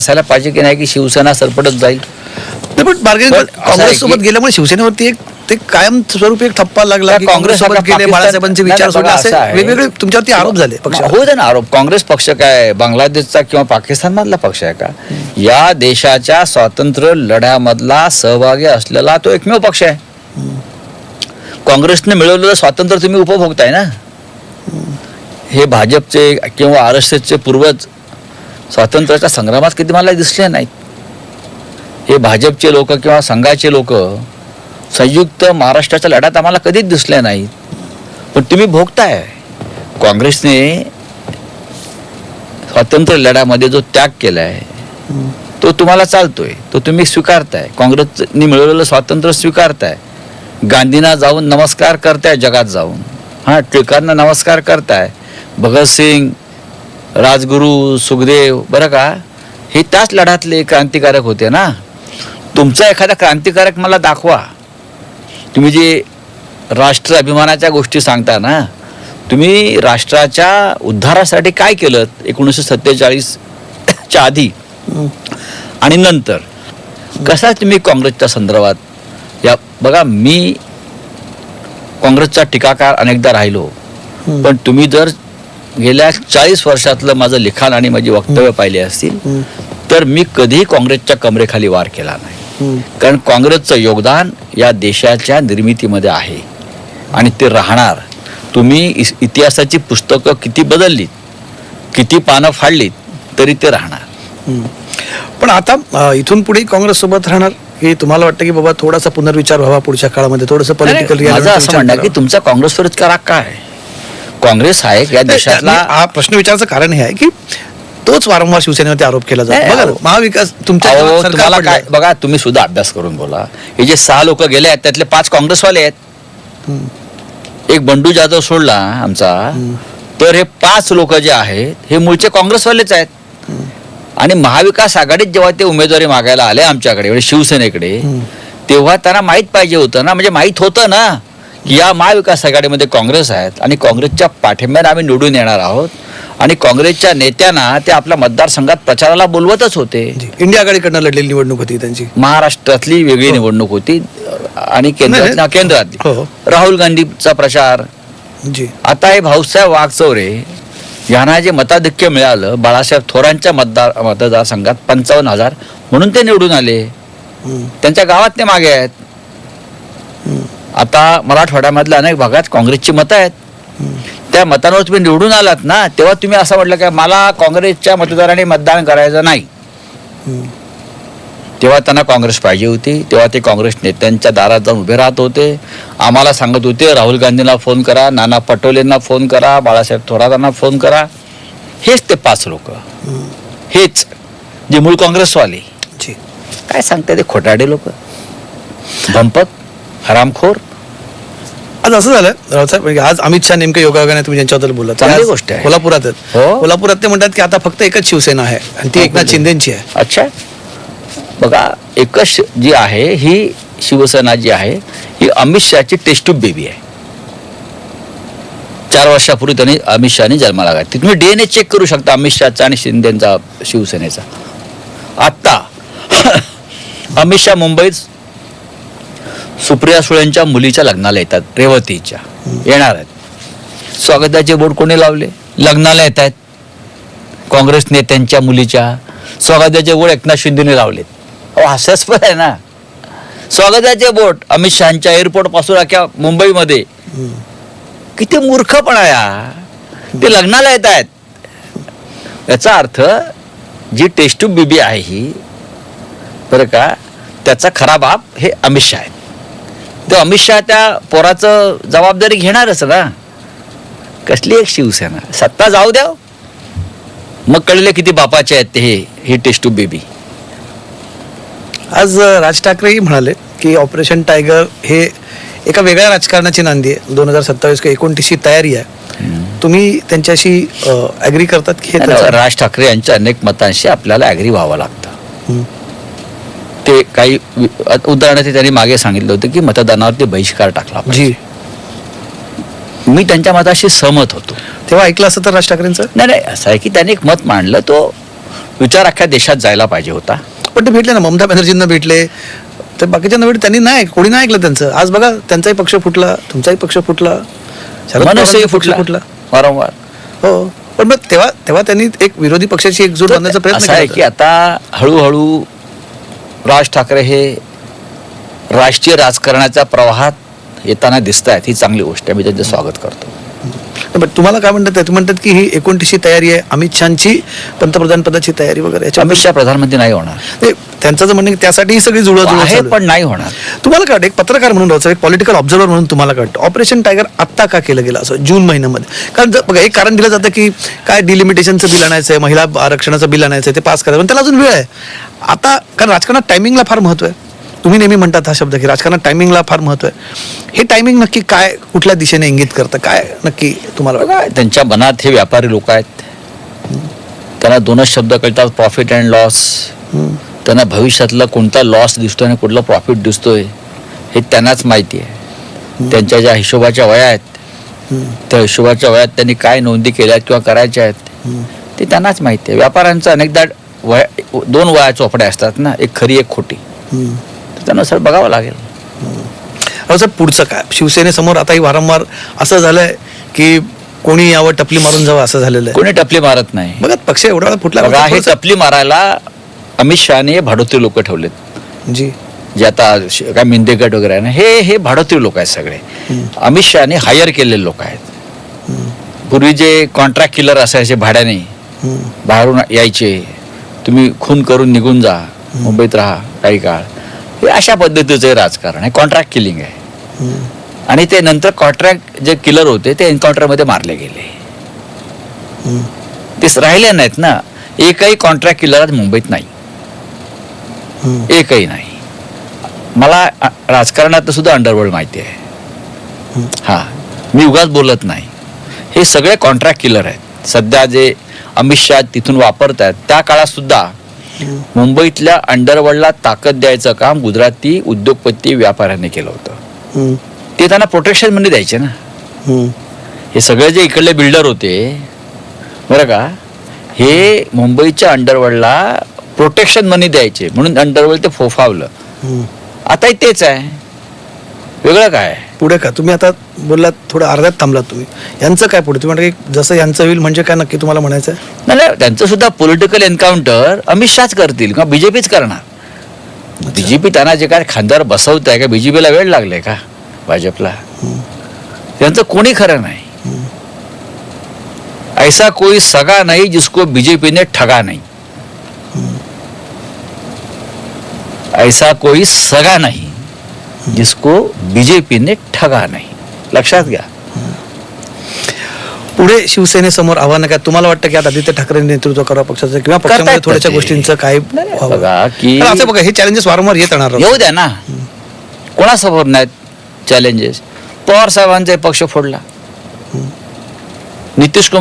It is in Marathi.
असायला पाहिजे की नाही की शिवसेना सरपटत जाईल. पण बार्गेनिंग पण असं आहे काँग्रेस की- सोबत गेल्यामुळे शिवसेनेवरती एक ते कायम स्वरूपी एक ठप्पा लागला की काँग्रेस काँग्रेस सोबत आता गेले, पाकिस्तान- बाळासाहेबांचे नाही, विचार नाही, सोडले, बघा, असे असं आहे. वेगवेगळे तुमच्यावरती आरोप झाले पक्ष. हो ना आरोप. काँग्रेस पक्ष काय बांगलादेशचा किंवा पाकिस्तान मधला पक्ष आहे का? या देशाच्या स्वातंत्र्य लढ्यामधला सहभागी असलेला तो एकमेव पक्ष आहे. काँग्रेसने मिळवलेलं स्वातंत्र्य तुम्ही उपभोगताय ना. हे भाजपचे किंवा RSSचे पूर्वज स्वातंत्र्याच्या संग्रामात किती मला दिसले नाहीत. हे भाजपचे लोक किंवा संघाचे लोक संयुक्त महाराष्ट्राच्या लढ्यात आम्हाला कधीच दिसले नाहीत. पण तुम्ही भोगताय. काँग्रेसने स्वातंत्र्य लढ्यामध्ये जो त्याग केलाय तो तुम्हाला चालतोय, तो तुम्ही स्वीकारताय. काँग्रेसने मिळवलेलं स्वातंत्र्य स्वीकारताय. गांधींना जाऊन नमस्कार करताय जगात जाऊन. टिळकांना नमस्कार करताय. भगतसिंग, राजगुरू, सुखदेव, बरं का, हे त्याच लढ्यातले क्रांतिकारक होते ना. तुमचा एखादा क्रांतिकारक मला दाखवा. तुम्ही जे राष्ट्र अभिमानाच्या गोष्टी सांगता ना, तुम्ही राष्ट्राच्या उद्धारासाठी काय केलं 1947च्या आधी आणि नंतर. कसा तुम्ही काँग्रेसच्या संदर्भात या बघा, मी काँग्रेसचा टीकाकार अनेकदा राहिलो, पण तुम्ही जर गेल्या 40 वर्षातलं माझं लिखाण आणि माझी वक्तव्य पाहिली असतील तर मी कधीही काँग्रेसच्या कमरेखाली वार केला नाही. कारण काँग्रेसचं योगदान या देशाच्या निर्मितीमध्ये आहे आणि ते राहणार. तुम्ही इतिहासाची पुस्तकं किती बदललीत, किती पानं फाडलीत, तरी ते राहणार. पण आता इथून पुढे काँग्रेस सोबत राहणार की तुम्हाला वाटतं की बाबा थोडासा पुनर्विचार व्हावा पुढच्या काळामध्ये, थोडंसं पॉलिटिकल? माझं असं म्हणणं की तुमचा काँग्रेसवर इतका राग काय? काँग्रेस आहे या देशातला. हा प्रश्न विचारायचं कारण हे आहे की तोच वारंवार शिवसेनेवरती आरोप केला जातो. नाही, बघा, महाविकास तुमच्या अहो, जेव्हा सरकार तुम्हाला पडलंय, काय बघा, तुम्ही सुद्धा अभ्यास करून बोला. हे जे 6 लोक गेले आहेत त्यातले 5 काँग्रेसवाले आहेत. एक बंडू जाधव सोडला आमचा, तर हे 5 लोक जे आहेत हे मूळचे काँग्रेसवालेच आहेत. आणि महाविकास आघाडीत जेव्हा ते उमेदवारी मागायला आले आमच्याकडे म्हणजे शिवसेनेकडे, तेव्हा त्यांना माहीत पाहिजे होतं ना, म्हणजे माहीत होतं ना की या महाविकास आघाडीमध्ये काँग्रेस आहेत आणि काँग्रेसच्या पाठिंब्याने आम्ही निवडून येणार आहोत. आणि काँग्रेसच्या नेत्यांना ते आपल्या मतदारसंघात प्रचाराला बोलवतच होते. इंडिया आघाडीकडनं लढलेली निवडणूक होती त्यांची. महाराष्ट्रातली वेगळी निवडणूक होती आणि केंद्रातली हो. राहुल गांधीचा प्रचार. जी. आता हे भाऊसाहेब वागचौरे यांना जे मताधिक्य मिळालं बाळासाहेब थोरांच्या मतदारसंघात 55,000 म्हणून ते निवडून आले. त्यांच्या गावात ते मागे आहेत. आता मराठवाड्यामधल्या अनेक भागात काँग्रेसची मतं आहेत. त्या मतांवर तुम्ही निवडून आलात ना, तेव्हा तुम्ही असं म्हटलं की मला काँग्रेसच्या मतदारांनी मतदान करायचं नाही. तेव्हा त्यांना काँग्रेस पाहिजे होती. तेव्हा ते काँग्रेस नेत्यांच्या दारात जाऊन उभे राहत होते. आम्हाला सांगत होते राहुल गांधींना फोन करा, नाना पटोलेंना फोन करा, बाळासाहेब थोरातांना फोन करा. हेच ते 5 लोक, हेच जे मूळ काँग्रेसवाले. काय सांगते ते खोटाडे लोक, भंपक, हरामखोर. आज असं झालं रावसाहेब, म्हणजे आज अमित शहा नेमकं योगायोगाने तुम्ही ज्यांच्याबद्दल बोलला, चांगली गोष्ट आहे. कोल्हापुरात आहेत. हो. कोल्हापुरात ते म्हणतात की आता फक्त एकच शिवसेना आहे आणि ती एकनाथ शिंदेची आहे. अच्छा, बघा, एकच जी आहे ही शिवसेना जी आहे ही अमित शहाची टेस्ट ट्यूब बेबी आहे. 4 वर्षापूर्वी त्यांनी अमित शहानी जन्माला घातली. तुम्ही DNA चेक करू शकता अमित शहाचा आणि शिंदेचा, शिवसेनेचा. आत्ता अमित शहा मुंबईत सुप्रिया सुळेंच्या मुलीच्या लग्नाला येतात, रेवतीच्या येणार आहेत. स्वागताचे बोर्ड कोणी लावले? लग्नाला येत आहेत काँग्रेस नेत्यांच्या मुलीच्या. स्वागताचे बोर्ड एकनाथ शिंदेने लावलेत. हास्यास्पद आहे ना. स्वागताचे बोट अमित शहाच्या एअरपोर्ट पासून अख्या मुंबईमध्ये. किती मूर्खपणा या. ते लग्नाला येत आहेत. याचा अर्थ जी टेस्ट ट्यूब बेबी आहे ही, बरं का, त्याचा खरा बाप हे अमित शहा आहेत. तर अमित शहा त्या पोराचं जबाबदारी घेणारच ना. कसली एक शिवसेना, सत्ता जाऊ द्या मग कळले किती बापाचे आहेत ते हे टेस्ट ट्यूब बेबी. आज राज ठाकरेही म्हणाले की ऑपरेशन टायगर हे एका वेगळ्या राजकारणाची नांदी आहे. 2027 किंवा 29ची तयारी आहे. तुम्ही त्यांच्याशी ॲग्री करतात की राज ठाकरे यांच्या अनेक मतांशी आपल्याला ॲग्री व्हावं लागतं. ते काही उदाहरणार्थ त्यांनी मागे सांगितलं होतं की मतदानावरती बहिष्कार टाकला. जी, मी त्यांच्या मताशी सहमत होतो. तेव्हा ऐकलं असं तर राज ठाकरेंचं नाही, असं आहे की त्यांनी एक मत मांडलं, तो विचार अख्ख्या देशात जायला पाहिजे होता. पण ते भेटले ना, ममता बॅनर्जींना भेटले, तर बाकीच्यांना भेटले, त्यांनी नाही, कोणी नाही ऐकलं त्यांचं. आज बघा त्यांचाही पक्ष फुटला, तुमचाही पक्ष फुटला, शरद मनसेही पवारांचा पक्ष फुटला वारंवार. हो, पण मग तेव्हा त्यांनी एक विरोधी पक्षाची एकजूट बांधण्याचा प्रयत्न असं आहे केला की आता हळूहळू राज ठाकरे हे राष्ट्रीय राजकारणाच्या प्रवाहात येताना दिसत आहेत. ही चांगली गोष्ट आहे, मी त्यांचं स्वागत करतो. होता. पण तुम्हाला काय म्हणतात ते म्हणतात की ही 29शी तयारी आहे, अमित शहाची पंतप्रधान पदाची तयारी वगैरे, याच्या अमित शहा प्रधानमंत्री नाही होणार त्यांचं जर म्हणणं आहे की त्यासाठी ही सगळी जुळवाजुळव आहे, चालू आहे. पण नाही होणार. तुम्हाला काय वाटतं, एक पत्रकार म्हणून राहायचं, एक पॉलिटिकल ऑब्झर्वर म्हणून तुम्हाला काय वाटतं, ऑपरेशन टायगर आत्ता का केलं गेलं असं जून महिन्यामध्ये? कारण बघा, एक कारण दिलं जातं की काय डिलिमिटेशनचं बिल आणायचं आहे, महिला आरक्षणाचं बिल आणायचं आहे, ते पास करायचं, पण त्याला अजून वेळ आहे आता. कारण राजकारणात टायमिंगला फार महत्व आहे. तुम्ही नेहमी म्हणतात हा शब्द की राजकारणात टायमिंगला फार महत्व आहे. हे टायमिंग नक्की काय, कुठल्या दिशेने इंगित करतं, काय नक्की तुम्हाला वाटतं? बघा, त्यांच्या मनात हे व्यापारी लोक आहेत, त्यांना दोनच शब्द कळतात, प्रॉफिट अँड लॉस. त्यांना भविष्यातला कोणता लॉस दिसतोय आणि कुठला प्रॉफिट दिसतोय हे त्यांनाच माहिती आहे. त्यांच्या ज्या हिशोबाच्या वया आहेत, त्या हिशोबाच्या वयात त्यांनी काय नोंदी केल्या किंवा करायच्या आहेत ते त्यांनाच माहिती आहे. व्यापाऱ्यांचं अनेकदा दोन वया चोपड्या असतात ना, एक खरी एक खोटी, तर त्यांना सर बघावं लागेल. अहो सर, पुढचं काय? शिवसेनेसमोर आताही वारंवार असं झालंय की कोणी यावर टपली मारून जावं असं झालेलं आहे. कोणी टपली मारत नाही. बघा, पक्ष एवढा वेळा फुटला बघा, हे थोडंसं- टपली मारायला अमित शहाने भाडोत्री लोक ठेवलेत, जी जे आता काय मिंदे गट वगैरे आहे ना, हे भाडोत्री लोक आहेत सगळे. अमित शहाने हायर केलेले लोक आहेत. पूर्वी जे कॉन्ट्रॅक्ट किलर असायचे भाड्याने, बाहेरून यायचे, तुम्ही खून करून निघून जा, मुंबईत राहा काही काळ, हे अशा पद्धतीचं हे राजकारण आहे, कॉन्ट्रॅक्ट किलिंग आहे. आणि ते नंतर कॉन्ट्रॅक्ट जे किलर होते ते एन्काउंटरमध्ये मारले गेले, ते राहिले नाहीत ना. एकही कॉन्ट्रॅक्ट किलर आज मुंबईत नाही, एकही नाही. मला राजकारणात सुद्धा अंडरवर्ल्ड माहिती आहे. हा, मी उगाच बोलत नाही. हे सगळे कॉन्ट्रॅक्ट किलर आहेत. सध्या जे अमित शहा तिथून वापरत आहेत, त्या काळात सुद्धा मुंबईतल्या अंडरवर्ल्डला ताकद द्यायचं काम गुजराती उद्योगपती व्यापाऱ्यांनी केलं होतं. ते त्यांना प्रोटेक्शन मनी द्यायचे ना. हे सगळे जे इकडले बिल्डर होते बरं का, हे मुंबईच्या अंडरवर्ल्डला प्रोटेक्शन मनी द्यायचे, म्हणून अंडरवर्ल्ड ते फोफावलं. आताही तेच आहे, वेगळं काय? पुढे का तुम्ही आता बोललात, थोडं अर्ध्यात थांबलात तुम्ही. यांचं काय पुढे? तुम्ही म्हणता की जसं यांचं होईल म्हणजे काय नक्की तुम्हाला म्हणायचं आहे? नाही, त्यांचं सुद्धा पॉलिटिकल एन्काउंटर अमित शहाच करतील किंवा बीजेपीच करणार. बीजेपी त्यांना जे काय खांद्यावर बसवत आहे का, बीजेपीला वेळ लागले का भाजपला? यांचं कोणी खरं नाही. ऐसा कोई सगा नहीं जिसको बीजेपी ने ठगा नहीं. ऐसा कोई सगा नहीं जिसको बीजेपी ने ठगा नहीं. लक्षात घ्या. पुढे शिवसेनेसमोर आव्हानं काय? तुम्हाला वाटतं की आता आदित्य ठाकरे नेतृत्व करावं पक्षाचं, किंवा पक्षामध्ये करतायत थोड्याशा ते. गोष्टींचं काय व्हावं? बघा की कारण असं बघा, हे चॅलेंजेस वारंवार येत येणार येऊ द्या ना. कोणासमोर नाहीत चॅलेंजेस? पवार साहेबांचा पक्ष फोडला, नितीश कुमार